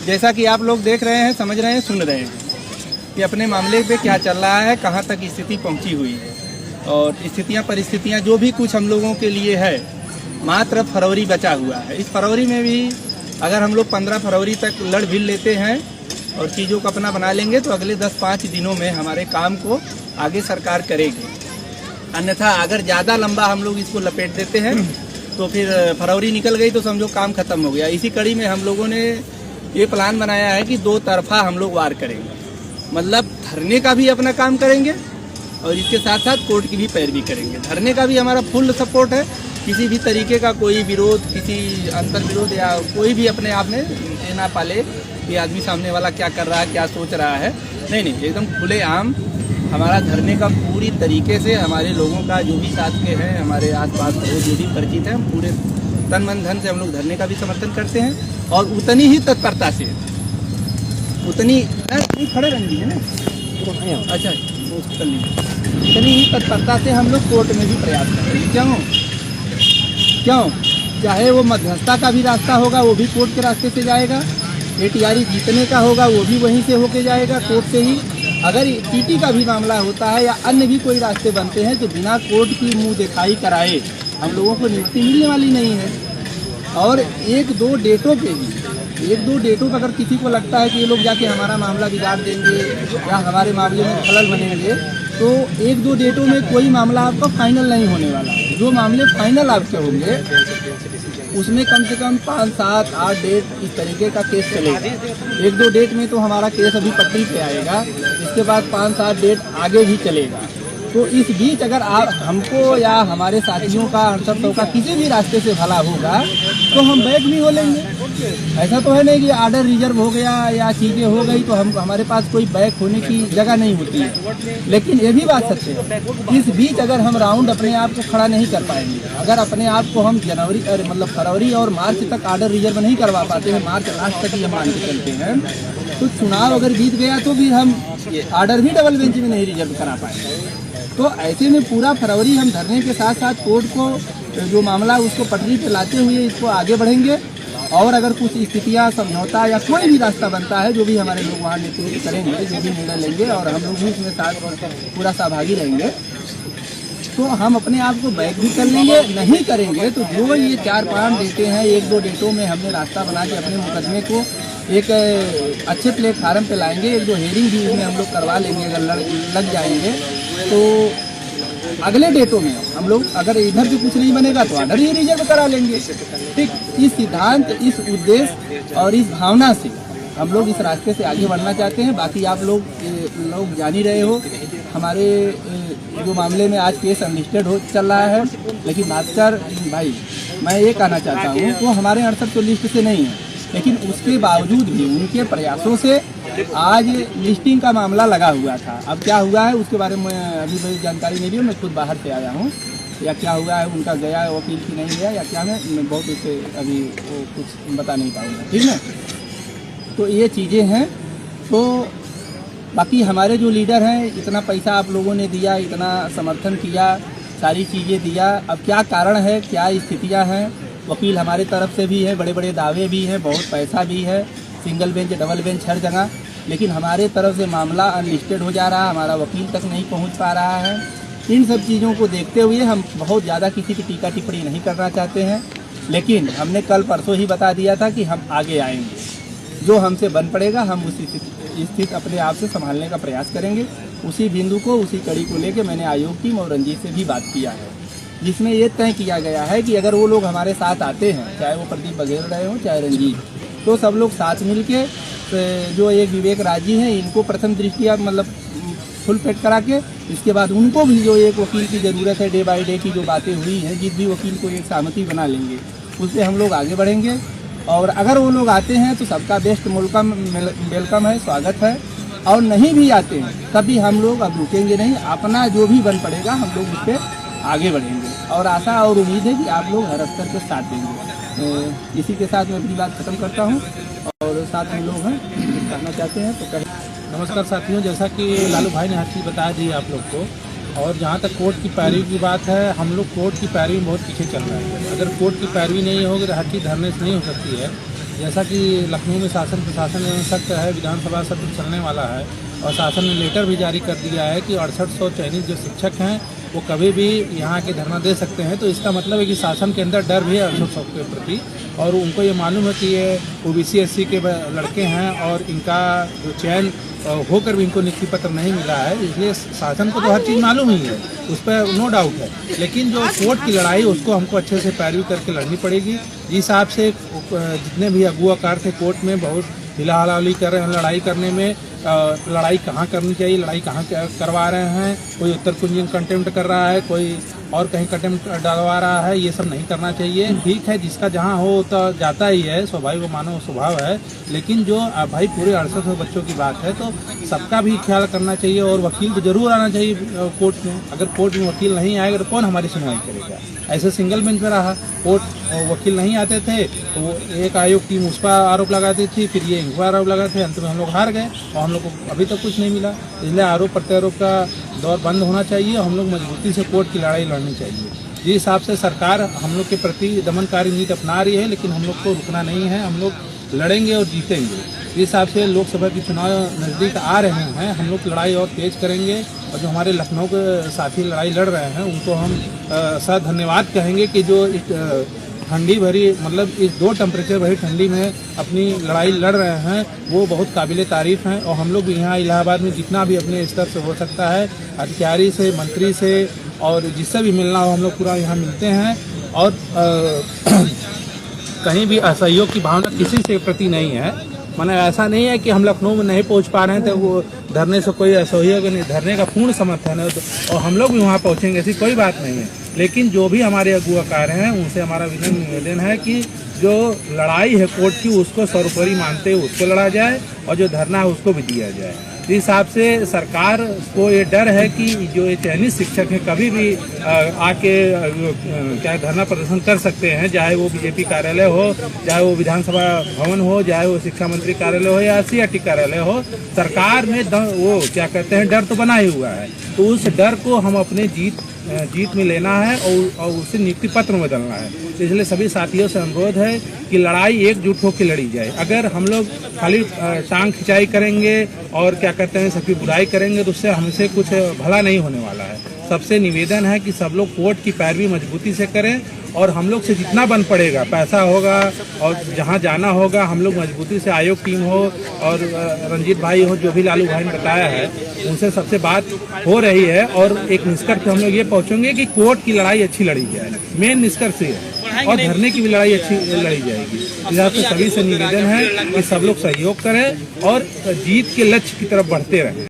जैसा कि आप लोग देख रहे हैं, समझ रहे हैं, सुन रहे हैं कि अपने मामले पे क्या चल रहा है, कहाँ तक स्थिति पहुँची हुई है। और स्थितियाँ परिस्थितियाँ जो भी कुछ हम लोगों के लिए है, मात्र फरवरी बचा हुआ है। इस फरवरी में भी अगर हम लोग 15 फरवरी तक लड़ भिड़ लेते हैं और चीज़ों को अपना बना लेंगे तो अगले 10-5 दिनों में हमारे काम को आगे सरकार करेगी। अन्यथा अगर ज़्यादा लंबा हम लोग इसको लपेट देते हैं तो फिर फरवरी निकल गई तो समझो काम खत्म हो गया। इसी कड़ी में हम लोगों ने ये प्लान बनाया है कि 2 तरफा हम लोग वार करेंगे, मतलब धरने का भी अपना काम करेंगे और इसके साथ साथ कोर्ट की भी पैरवी करेंगे। धरने का भी हमारा फुल सपोर्ट है, किसी भी तरीके का कोई विरोध, किसी अंतर विरोध या कोई भी अपने आप में ये ना पाले कि आदमी सामने वाला क्या कर रहा है, क्या सोच रहा है। नहीं, एकदम खुले आम हमारा धरने का पूरी तरीके से हमारे लोगों का जो भी साथ के हैं, हमारे आसपास जो भी परिचित हैं, पूरे तन मन धन से हम लोग धरने का भी समर्थन करते हैं और उतनी ही तत्परता से उतनी खड़े रंगी है ना, अच्छा उतनी ही तत्परता से हम लोग कोर्ट में भी प्रयास करेंगे। क्यों चाहे वो मध्यस्थता का भी रास्ता होगा वो भी कोर्ट के रास्ते से जाएगा, एटीआरई जीतने का होगा वो भी वहीं से होके जाएगा कोर्ट से ही। अगर टीटी का भी मामला होता है या अन्य भी कोई रास्ते बनते हैं तो बिना कोर्ट की मुंह दिखाई कराए हम लोगों को नियुक्ति मिलने वाली नहीं है। और 1-2 डेटों पे अगर किसी को लगता है कि ये लोग जाके हमारा मामला बिगाड़ देंगे या हमारे मामले में खलल बनेंगे तो 1-2 डेटों में कोई मामला आपका फाइनल नहीं होने वाला। जो मामले फाइनल आपके होंगे उसमें कम से कम 5, 7, 8 डेट इस तरीके का केस चलेगा। 1-2 डेट में तो हमारा केस अभी पटरी पे आएगा, इसके बाद 5-7 डेट आगे भी चलेगा। तो इस बीच अगर आप हमको या हमारे साथियों का, हम सब का किसी भी रास्ते से भला होगा तो हम बैक भी हो लेंगे। ऐसा तो है नहीं कि आर्डर रिजर्व हो गया या चीज़ें हो गई तो हमारे पास कोई बैक होने की जगह नहीं होती है। लेकिन ये भी बात सच है, इस बीच अगर हम राउंड अपने आप को खड़ा नहीं कर पाएंगे, अगर अपने आप को हम फरवरी और मार्च तक आर्डर रिजर्व नहीं करवा पाते हैं, मार्च लास्ट तक ही हम मान के चलते हैं, तो चुनाव अगर जीत गया तो भी हम आर्डर भी डबल बेंच में नहीं रिजर्व करा पाएंगे। तो ऐसे में पूरा फरवरी हम धरने के साथ साथ कोर्ट को जो मामला उसको पटरी पे लाते हुए इसको आगे बढ़ेंगे। और अगर कुछ स्थितियां, समझौता या कोई भी रास्ता बनता है, जो भी हमारे लोग वहाँ नेतृत्व करेंगे, जो भी निर्णय लेंगे और हम लोग भी उसमें साथ पूरा सहभागी रहेंगे, तो हम अपने आप को बैक भी कर लेंगे। नहीं करेंगे तो जो ये 4-5 डेटें हैं, 1-2 डेटों में हमने रास्ता बना के अपने मुकदमे को एक अच्छे प्लेटफार्म पे लाएंगे। 1-2 हेयरिंग भी उसमें हम लोग करवा लेंगे। अगर लग जाएंगे तो अगले डेटों में हम लोग अगर इधर भी कुछ नहीं बनेगा तो ऑर्डर ही रिजर्व करा लेंगे। ठीक, इस सिद्धांत, इस उद्देश्य और इस भावना से हम लोग इस रास्ते से आगे बढ़ना चाहते हैं। बाकी आप लोग जान ही रहे हो, हमारे जो मामले में आज केस अनलिस्टेड चल रहा है, लेकिन भास्कर भाई मैं ये कहना चाहता हूँ वो हमारे 68 लिस्ट से नहीं है, लेकिन उसके बावजूद भी उनके प्रयासों से आज लिस्टिंग का मामला लगा हुआ था। अब क्या हुआ है उसके बारे में अभी मेरी जानकारी नहीं दी, मैं खुद बाहर से आया हूँ, या क्या हुआ है उनका गया वकील की नहीं गया या क्या, मैं बहुत उसे अभी वो कुछ बता नहीं पाऊँगा। ठीक है, तो ये चीज़ें हैं। तो बाकी हमारे जो लीडर हैं, इतना पैसा आप लोगों ने दिया, इतना समर्थन किया, सारी चीज़ें दिया, अब क्या कारण है, क्या स्थितियाँ हैं, वकील हमारे तरफ से भी है, बड़े बड़े दावे भी हैं, बहुत पैसा भी है, सिंगल बेंच, डबल बेंच हर जगह, लेकिन हमारे तरफ से मामला अनलिस्टेड हो जा रहा है, हमारा वकील तक नहीं पहुंच पा रहा है। इन सब चीज़ों को देखते हुए हम बहुत ज़्यादा किसी की टीका टिप्पणी नहीं करना चाहते हैं, लेकिन हमने कल परसों ही बता दिया था कि हम आगे आएंगे, जो हमसे बन पड़ेगा हम उसी स्थिति अपने आप से संभालने का प्रयास करेंगे। उसी बिंदु को, उसी कड़ी को लेकर मैंने आयोग टीम और रंजीत से भी बात किया है, जिसमें ये तय किया गया है कि अगर वो लोग हमारे साथ आते हैं, चाहे वो प्रदीप बघेल रहे हों चाहे रंजीत, तो सब लोग साथ मिलके जो एक विवेक राजी हैं इनको प्रथम दृष्टिया मतलब फुल पेट करा के, इसके बाद उनको भी जो एक वकील की ज़रूरत है, डे बाय डे की जो बातें हुई हैं, जिस भी वकील को एक सहमति बना लेंगे, उससे हम लोग आगे बढ़ेंगे। और अगर वो लोग आते हैं तो सबका बेस्ट वेलकम है, स्वागत है, और नहीं भी आते हैं तभी हम लोग अब रुकेंगे नहीं, अपना जो भी बन पड़ेगा हम लोग उस पर आगे बढ़ेंगे। और आशा और उम्मीद है कि आप लोग हर स्तर पर साथ देंगे। इसी के साथ मैं अपनी बात खत्म करता हूँ, और साथ में लोग हैं कहना चाहते हैं तो कहें। नमस्कार साथियों, जैसा कि लालू भाई ने हर चीज़ बता दी आप लोग को, और जहाँ तक कोर्ट की पैरवी की बात है, हम लोग कोर्ट की पैरवी में बहुत पीछे चल रहे हैं। अगर कोर्ट की पैरवी नहीं होगी तो हर चीज़ धरने से नहीं हो सकती है। जैसा कि लखनऊ में शासन प्रशासन एवं सख्त है, विधानसभा सत्र चलने वाला है और शासन ने लेटर भी जारी कर दिया है कि 6800 चयनित जो शिक्षक हैं वो कभी भी यहाँ के धरना दे सकते हैं। तो इसका मतलब है कि शासन के अंदर डर भी है 6800 के प्रति, और उनको ये मालूम है कि ये OBC SC के लड़के हैं और इनका जो चयन होकर भी इनको नियुक्ति पत्र नहीं मिला है, इसलिए शासन को तो हर चीज़ मालूम ही है, उस पर नो डाउट है। लेकिन जो कोर्ट की लड़ाई उसको हमको अच्छे से पैरवी करके लड़नी पड़ेगी। जिस हिसाब से जितने भी अगुवाकार थे कोर्ट में बहुत हिलाहलावली कर रहे हैं लड़ाई करने में, लड़ाई कहाँ करनी चाहिए, लड़ाई कहाँ करवा रहे हैं, कोई उत्तर कुंजन कंटेम्प्ट कर रहा है, कोई और कहीं कंटेम्प्ट डलवा रहा है, ये सब नहीं करना चाहिए। ठीक है, जिसका जहाँ हो तो जाता ही है, स्वाभाविक वो मानव स्वभाव है, लेकिन जो भाई पूरे 6800 बच्चों की बात है तो सबका भी ख्याल करना चाहिए और वकील तो जरूर आना चाहिए कोर्ट में। अगर कोर्ट में वकील नहीं आएगा तो कौन हमारी सुनवाई करेगा? ऐसे सिंगल बेंच पे रहा, कोर्ट वकील नहीं आते थे तो वो एक आयोग टीम उस पर आरोप लगाती थी, फिर ये इन पर आरोप लगाते थे, अंत में हम लोग हार गए और हम लोग को अभी तक कुछ नहीं मिला। इसलिए आरोप प्रत्यारोप का दौर बंद होना चाहिए और हम लोग मजबूती से कोर्ट की लड़ाई लड़नी चाहिए। जिस हिसाब से सरकार हम लोग के प्रति दमनकारी नीति अपना रही है, लेकिन हम लोग को रुकना नहीं है, हम लोग लड़ेंगे और जीतेंगे। इस हिसाब से लोकसभा के चुनाव नज़दीक आ रहे हैं, हम लोग लड़ाई और तेज करेंगे और जो हमारे लखनऊ के साथी लड़ाई लड़ रहे हैं उनको हम सर धन्यवाद कहेंगे कि जो ठंडी भरी मतलब इस 2 टेम्परेचर भरी ठंडी में अपनी लड़ाई लड़ रहे हैं, वो बहुत काबिले तारीफ हैं। और हम लोग यहाँ इलाहाबाद में जितना भी अपने स्तर से हो सकता है अधिकारी से, मंत्री से और जिससे भी मिलना हो हम लोग पूरा यहाँ मिलते हैं और कहीं भी असहयोग की भावना किसी से प्रति नहीं है। माने ऐसा नहीं है कि हम लखनऊ में नहीं पहुंच पा रहे हैं तो वो धरने से कोई असहयोग नहीं, धरने का पूर्ण समर्थन है और हम लोग भी वहाँ पहुँचेंगे, ऐसी कोई बात नहीं है। लेकिन जो भी हमारे अगुवाकार हैं उनसे हमारा विनम्र निवेदन है कि जो लड़ाई है कोर्ट की उसको सर्वोपरि मानते हुए उसको लड़ा जाए और जो धरना है उसको भी दिया जाए। इस हिसाब से सरकार को ये डर है कि जो ये चयनित शिक्षक हैं कभी भी आके क्या धरना प्रदर्शन कर सकते हैं, चाहे वो बीजेपी कार्यालय हो, चाहे वो विधानसभा भवन हो, चाहे वो शिक्षा मंत्री कार्यालय हो या CRT कार्यालय हो। सरकार ने वो क्या कहते हैं डर तो बना ही हुआ है, तो उस डर को हम अपने जीत में लेना है और उसे नियुक्ति पत्र में बदलना है। तो इसलिए सभी साथियों से अनुरोध है कि लड़ाई एकजुट होकर लड़ी जाए। अगर हम लोग खाली टांग खिंचाई करेंगे और क्या कहते हैं सबकी बुराई करेंगे तो उससे हमसे कुछ भला नहीं होने वाला है। सबसे निवेदन है कि सब लोग कोर्ट की पैरवी मजबूती से करें और हम लोग से जितना बन पड़ेगा, पैसा होगा और जहां जाना होगा, हम लोग मजबूती से आयोग टीम हो और रंजीत भाई हो, जो भी लालू भाई ने बताया है उनसे सबसे बात हो रही है और एक निष्कर्ष पे हम लोग ये पहुंचेंगे कि कोर्ट की लड़ाई अच्छी लड़ी जाए। मेन निष्कर्ष ये है और धरने की भी लड़ाई अच्छी लड़ी जाएगी। लिहाजा से सभी से निवेदन है कि सब लोग सहयोग करें और जीत के लक्ष्य की तरफ बढ़ते रहें।